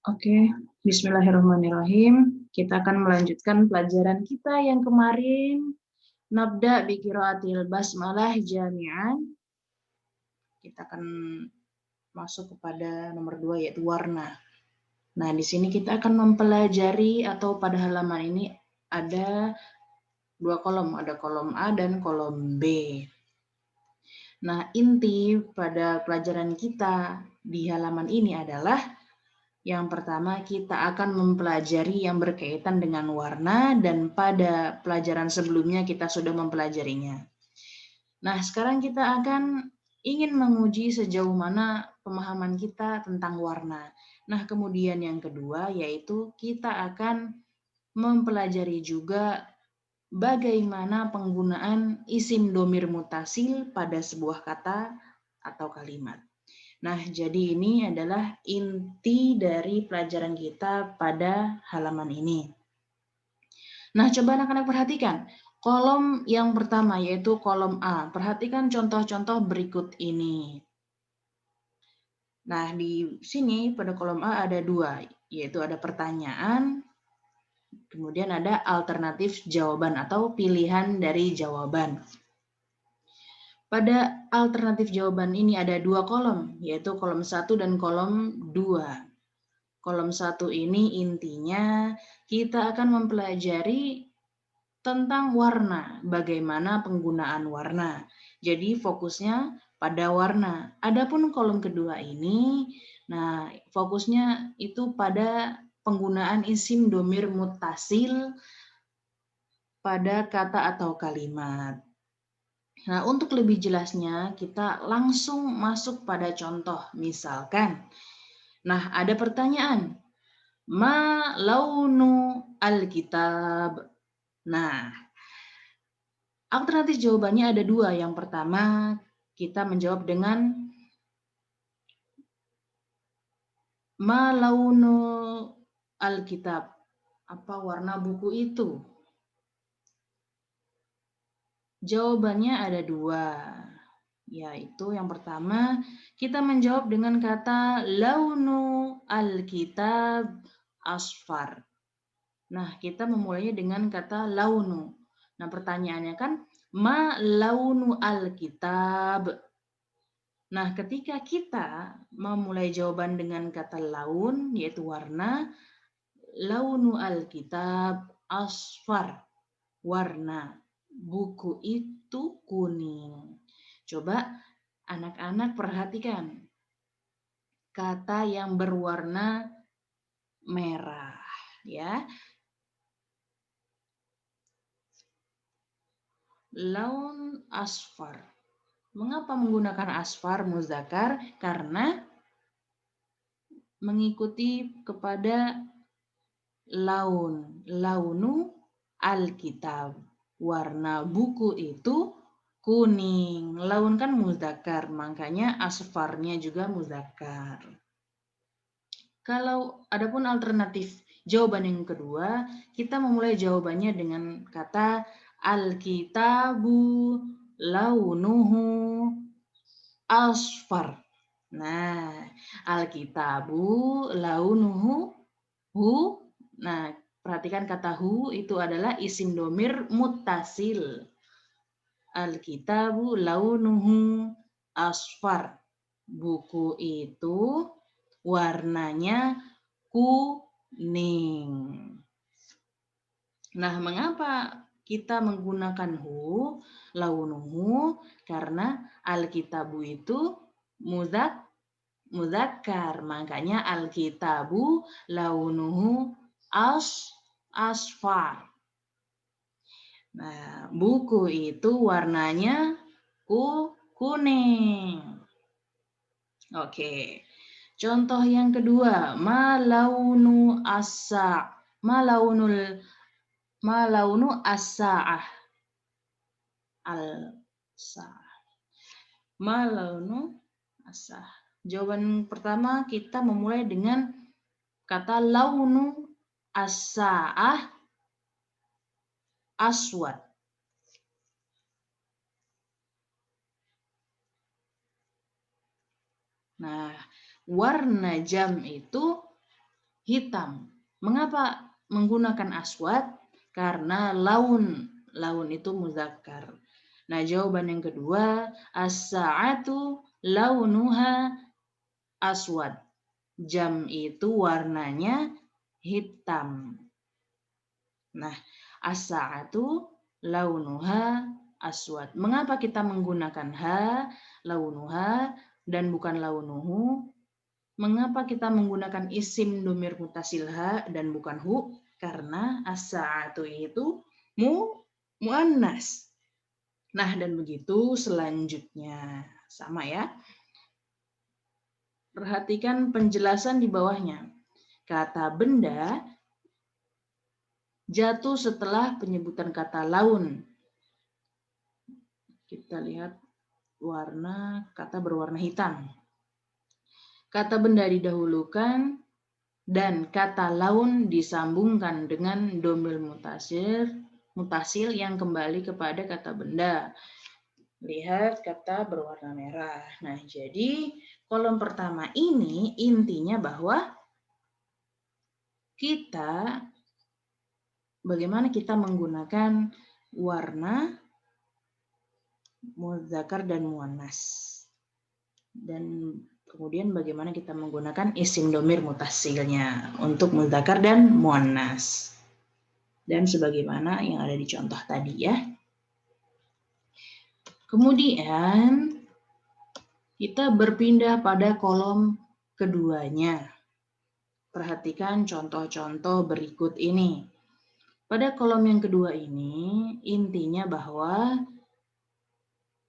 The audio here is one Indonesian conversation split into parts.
Oke, bismillahirrahmanirrahim. Kita akan melanjutkan pelajaran kita yang kemarin. Nabda bi qiraatil basmalah jami'an. Kita akan masuk kepada nomor 2 yaitu warna. Nah, di sini kita akan mempelajari atau pada halaman ini ada dua kolom, ada kolom A dan kolom B. Nah, inti pada pelajaran kita di halaman ini adalah yang pertama, kita akan mempelajari yang berkaitan dengan warna dan pada pelajaran sebelumnya kita sudah mempelajarinya. Nah, sekarang kita akan ingin menguji sejauh mana pemahaman kita tentang warna. Nah, kemudian yang kedua yaitu kita akan mempelajari juga bagaimana penggunaan isim domir mutasil pada sebuah kata atau kalimat. Nah, jadi ini adalah inti dari pelajaran kita pada halaman ini. Nah, coba anak-anak perhatikan. Kolom yang pertama yaitu kolom A. Perhatikan contoh-contoh berikut ini. Nah, di sini pada kolom A ada dua, yaitu ada pertanyaan, kemudian ada alternatif jawaban atau pilihan dari jawaban. Pada alternatif jawaban ini ada dua kolom, yaitu kolom 1 dan kolom 2. Kolom 1 ini intinya kita akan mempelajari tentang warna, bagaimana penggunaan warna. Jadi fokusnya pada warna. Adapun kolom kedua ini, nah fokusnya itu pada penggunaan isim domir mutasil pada kata atau kalimat. Nah, untuk lebih jelasnya kita langsung masuk pada contoh. Misalkan, nah ada pertanyaan, ma launu alkitab. Nah, alternatif jawabannya ada dua. Yang pertama, kita menjawab dengan ma launu alkitab. Apa warna buku itu? Jawabannya ada dua. Yaitu yang pertama, kita menjawab dengan kata launu alkitab asfar. Nah, kita memulainya dengan kata launu. Nah, pertanyaannya kan, ma launu alkitab. Nah, ketika kita memulai jawaban dengan kata laun, yaitu warna, launu alkitab asfar. Warna buku itu kuning. Coba anak-anak perhatikan kata yang berwarna merah, ya. Laun asfar. Mengapa menggunakan asfar muzakkar? Karena mengikuti kepada laun. Launu alkitab. Warna buku itu kuning. Laun kan muzakkar, makanya asfarnya juga muzakkar. Kalau adapun alternatif jawaban yang kedua, kita memulai jawabannya dengan kata alkitabu launuhu asfar. Nah, alkitabu launuhu hu. Nah, perhatikan kata hu itu adalah isim domir muttasil. Alkitabu launuhu asfar. Buku itu warnanya kuning. Nah, mengapa kita menggunakan hu, launuhu? Karena alkitabu itu muzakkar, makanya alkitabu launuhu asfar. Nah, buku itu warnanya kuning. Oke. Contoh yang kedua, ma launu as-sa'ah. Al-sa'ah. Ma launu as-sa'ah. Jawaban pertama kita memulai dengan kata launu as-sa'ah aswad. Nah, warna jam itu hitam. Mengapa menggunakan aswad? Karena laun itu muzakkar. Nah, jawaban yang kedua, as-sa'atu launuha aswad. Jam itu warnanya hitam. Nah, as-sa'atu launuha aswad. Mengapa kita menggunakan ha, launuha, dan bukan launuhu? Mengapa kita menggunakan isim domir mutasil ha dan bukan hu? Karena as-sa'atu itu muannas. Nah, dan begitu selanjutnya. Sama ya. Perhatikan penjelasan di bawahnya. Kata benda jatuh setelah penyebutan kata laun. Kita lihat warna, kata berwarna hitam. Kata benda didahulukan dan kata laun disambungkan dengan domir mutasil yang kembali kepada kata benda. Lihat kata berwarna merah. Nah, jadi kolom pertama ini intinya bahwa bagaimana kita menggunakan warna muzakkar dan muannas. Dan kemudian bagaimana kita menggunakan isim domir mutasilnya untuk muzakkar dan muannas. Dan sebagaimana yang ada di contoh tadi ya. Kemudian kita berpindah pada kolom keduanya. Perhatikan contoh-contoh berikut ini. Pada kolom yang kedua ini intinya bahwa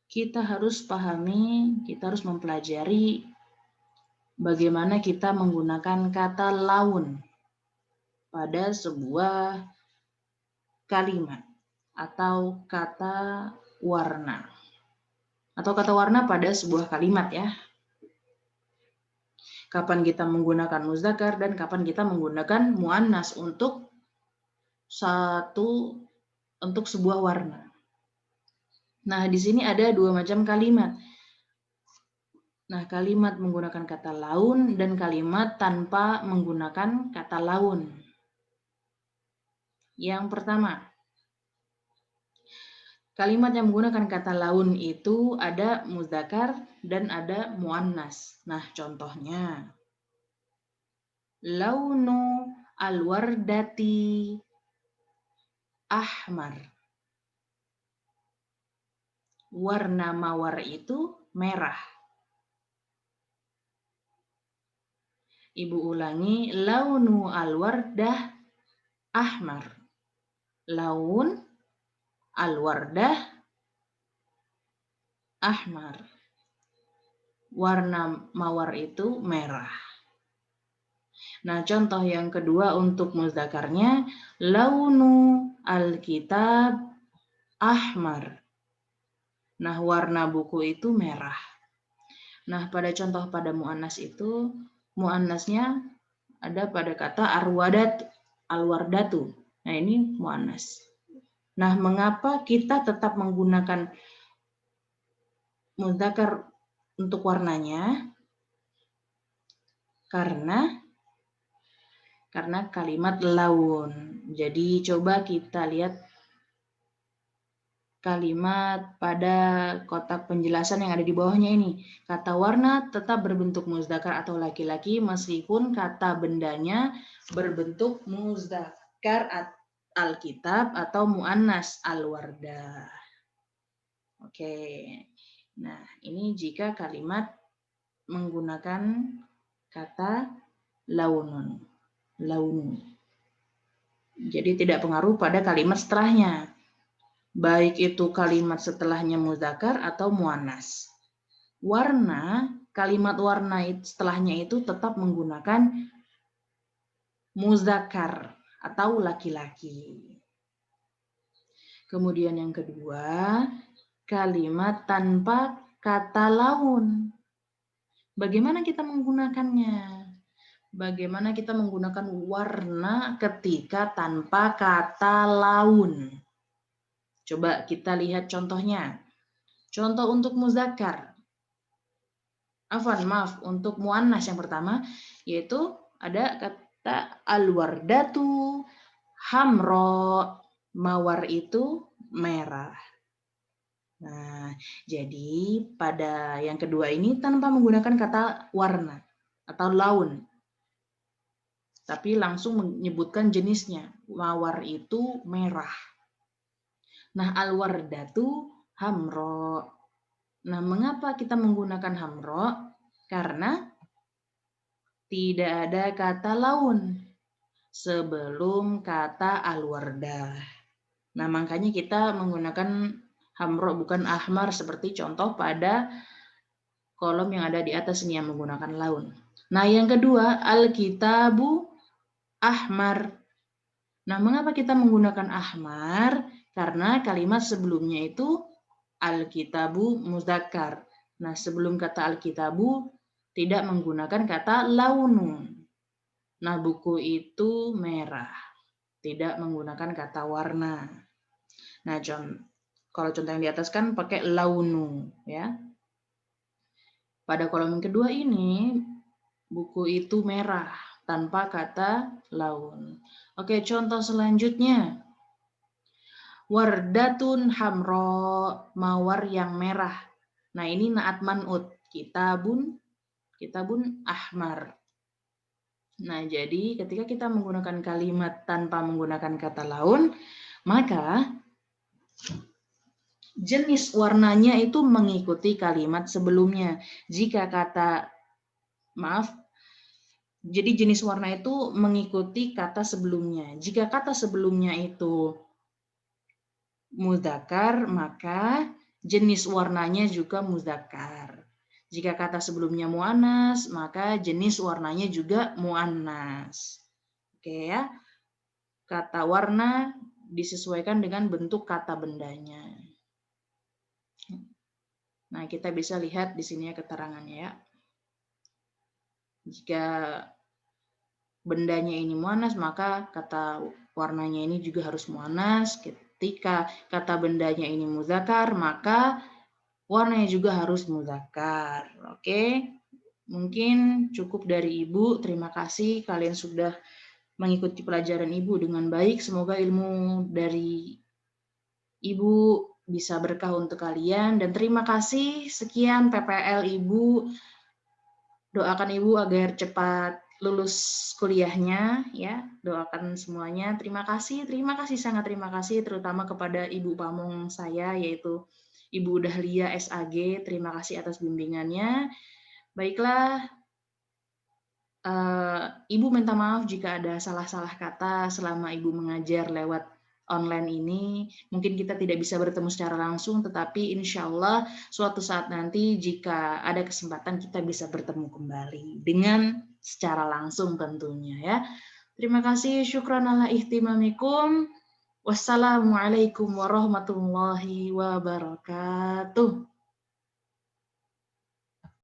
kita harus mempelajari bagaimana kita menggunakan kata laun pada sebuah kalimat atau kata warna. Atau kata warna pada sebuah kalimat ya. Kapan kita menggunakan muzakkar dan kapan kita menggunakan muannas untuk sebuah warna. Nah, di sini ada dua macam kalimat. Nah, kalimat menggunakan kata laun dan kalimat tanpa menggunakan kata laun. Yang pertama, kalimat yang menggunakan kata laun itu ada muzakkar dan ada muannas. Nah, contohnya, launu al-wardati ahmar. Warna mawar itu merah. Ibu ulangi, launu al-wardah ahmar. Laun al-wardah ahmar. Warna mawar itu merah. Nah, contoh yang kedua untuk mudzakarnya, launu al-kitab ahmar. Nah, warna buku itu merah. Nah, pada contoh pada muannas itu, muannasnya ada pada kata al-wardatu. Nah, ini muannas. Nah, mengapa kita tetap menggunakan mudzakkar untuk warnanya? Karena kalimat laun. Jadi coba kita lihat kalimat pada kotak penjelasan yang ada di bawahnya ini. Kata warna tetap berbentuk mudzakkar atau laki-laki meskipun kata bendanya berbentuk mudzakkar al-kitab atau muannas al-wardah. Oke. Nah, ini jika kalimat menggunakan kata launun. Jadi tidak pengaruh pada kalimat setelahnya. Baik itu kalimat setelahnya mudzakkar atau muannas. Warna, kalimat warna setelahnya itu tetap menggunakan mudzakkar atau laki-laki. Kemudian yang kedua, kalimat tanpa kata laun. Bagaimana kita menggunakannya? Bagaimana kita menggunakan warna ketika tanpa kata laun? Coba kita lihat contohnya. Contoh untuk muzakkar. Untuk muannas yang pertama, yaitu ada kata al-wardatu hamro, mawar itu merah. Nah, jadi pada yang kedua ini tanpa menggunakan kata warna atau laun, tapi langsung menyebutkan jenisnya. Mawar itu merah. Nah, al-wardatu hamro. Nah, mengapa kita menggunakan hamro? Karena tidak ada kata laun sebelum kata al-wardah. Nah, makanya kita menggunakan hamro bukan ahmar seperti contoh pada kolom yang ada di atas ini yang menggunakan laun. Nah, yang kedua, al-kitabu ahmar. Nah, mengapa kita menggunakan ahmar? Karena kalimat sebelumnya itu al-kitabu muzakkar. Nah, sebelum kata al-kitabu tidak menggunakan kata launun. Nah, buku itu merah, tidak menggunakan kata warna. Nah, kalau contoh yang di atas kan pakai launu, ya. Pada kolom yang kedua ini, buku itu merah, tanpa kata laun. Oke, contoh selanjutnya. Wardatun hamro, mawar yang merah. Nah, ini naat man'ut, kitabun ahmar. Nah, jadi ketika kita menggunakan kalimat tanpa menggunakan kata laun, maka jenis warnanya itu mengikuti kalimat sebelumnya. Jadi jenis warna itu mengikuti kata sebelumnya. Jika kata sebelumnya itu mudzakkar, maka jenis warnanya juga mudzakkar. Jika kata sebelumnya muannas, maka jenis warnanya juga muannas. Oke ya. Kata warna disesuaikan dengan bentuk kata bendanya. Nah, kita bisa lihat di sini ya keterangannya ya. Jika bendanya ini muannas, maka kata warnanya ini juga harus muannas. Ketika kata bendanya ini mudzakkar, maka warnanya juga harus mudzakkar. Oke, mungkin cukup dari Ibu. Terima kasih kalian sudah mengikuti pelajaran Ibu dengan baik. Semoga ilmu dari Ibu bisa berkah untuk kalian. Dan terima kasih. Sekian PPL Ibu. Doakan Ibu agar cepat lulus kuliahnya, ya. Doakan semuanya. Terima kasih, sangat terima kasih, terutama kepada Ibu Pamong saya, yaitu Ibu Dahlia SAG, terima kasih atas bimbingannya. Baiklah, Ibu minta maaf jika ada salah-salah kata selama Ibu mengajar lewat online ini. Mungkin kita tidak bisa bertemu secara langsung, tetapi insya Allah suatu saat nanti jika ada kesempatan kita bisa bertemu kembali dengan secara langsung tentunya ya. Terima kasih, syukran ala ihtimamikum. Wassalamualaikum warahmatullahi wabarakatuh.